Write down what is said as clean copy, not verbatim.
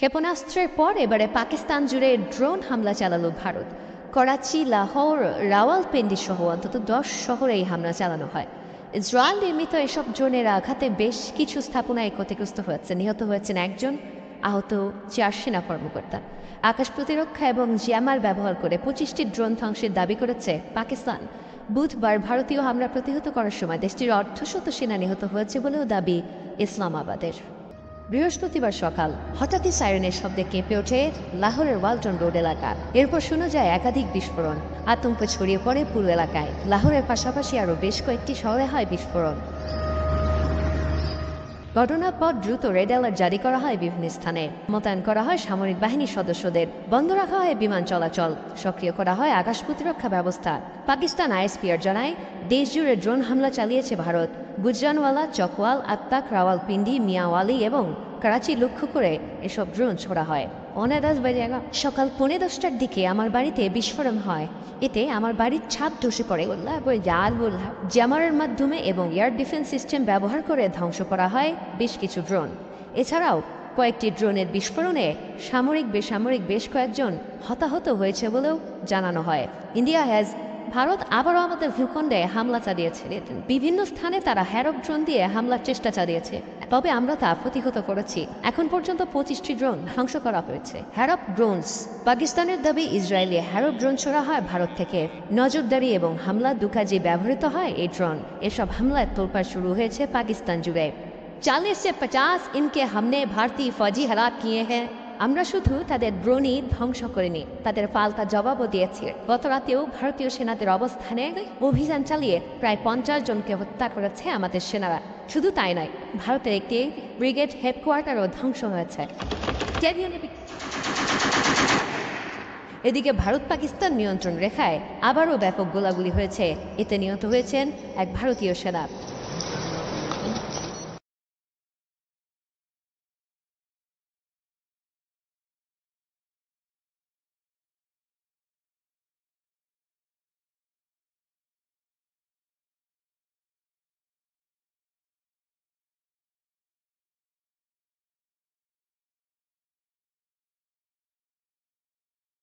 ক্ষেপণাস্ত্রের পর এবারে পাকিস্তান জুড়ে ড্রোন হামলা চালালো ভারত। করাচি, লাহোর, রাওয়ালপিন্ডি সহ অন্তত 10 শহরে এই হামলা চালানো হয়। ইসরায়েল নির্মিত এসব ড্রোনের আঘাতে বেশ কিছু স্থাপনায় ক্ষতিগ্রস্ত হয়েছে, নিহত হয়েছেন একজন, আহত 4 সেনা কর্মকর্তা। আকাশ প্রতিরক্ষা এবং জ্যামার ব্যবহার করে 25টি ড্রোন ধ্বংসের দাবি করেছে পাকিস্তান। বুধবার ভারতীয় হামলা প্রতিহত করার সময় দেশটির অর্ধশত সেনা নিহত হয়েছে বলেও দাবি ইসলামাবাদের। বৃহস্পতিবার সকাল হঠাৎই সাইরেনের শব্দে কেঁপে ওঠে লাহোরের ওয়ালটন রোড এলাকা। এরপর শোনা যায় একাধিক বিস্ফোরণ। আতঙ্ক ছড়িয়ে পড়ে পুরো এলাকায়। লাহোরের পাশাপাশি আরও বেশ কয়েকটি শহরে হয় বিস্ফোরণ। ঘটনার পর দ্রুত রেড অ্যালার্ট জারি করা হয় বিভিন্ন স্থানে। মোতায়েন করা হয় সামরিক বাহিনীর সদস্যদের। বন্ধ রাখা হয় বিমান চলাচল। সক্রিয় করা হয় আকাশ প্রতিরক্ষা ব্যবস্থা। পাকিস্তান আইএসপিআর জানায়, দেশজুড়ে ড্রোন হামলা চালিয়েছে ভারত। গুজরানওয়ালা, চকওয়াল, আত্তাক, রাওয়ালপিন্ডি, মিয়াওয়ালি এবং করাচি লক্ষ্য করে এসব ড্রোন ছোড়া হয়। সকাল 10:45টার দিকে আমার বাড়িতে বিস্ফোরণ হয়। এতে আমার বাড়ির ছাদ ধসে পড়ে। জ্যামারের মাধ্যমে এবং এয়ার ডিফেন্স সিস্টেম ব্যবহার করে ধ্বংস করা হয় বেশ কিছু ড্রোন। এছাড়াও কয়েকটি ড্রোনের বিস্ফোরণে সামরিক বেসামরিক বেশ কয়েকজন হতাহত হয়েছে বলেও জানানো হয়। ভারত আবারও আমাদের ভূখণ্ডে হামলা চালিয়েছে। বিভিন্ন স্থানে তারা হ্যারপ ড্রোন দিয়ে হামলার চেষ্টা চালিয়েছে, তবে আমরা তা প্রতিহত করেছি। এখন পর্যন্ত 25টি ড্রোন ধ্বংস করা হয়েছে। Harop drones. পাকিস্তানের দাবি, ইসরায়েলি হ্যারপ ড্রোন ছোড়া হয় ভারত থেকে। নজরদারি এবং হামলা দু কাজে ব্যবহৃত হয় এই ড্রোন। এসব হামলায় তোলপাড় শুরু হয়েছে পাকিস্তান জুড়ে। 40 से 50 इनके हमने भारतीय फौजी हलाक किए हैं। আমরা শুধু তাদের ড্রোনই ধ্বংস করিনি, তাদের পাল্টা জবাবও দিয়েছি। গত রাতেও ভারতীয় সেনাদের অবস্থানে অভিযান চালিয়ে প্রায় 50 জনকে হত্যা করেছে আমাদের সেনারা। শুধু তাই নয়, ভারতের একটি ব্রিগেড হেডকোয়ার্টারও ধ্বংস হয়েছে। এদিকে ভারত পাকিস্তান নিয়ন্ত্রণ রেখায় আবারও ব্যাপক গোলাগুলি হয়েছে। এতে নিহত হয়েছেন এক ভারতীয় সেনা।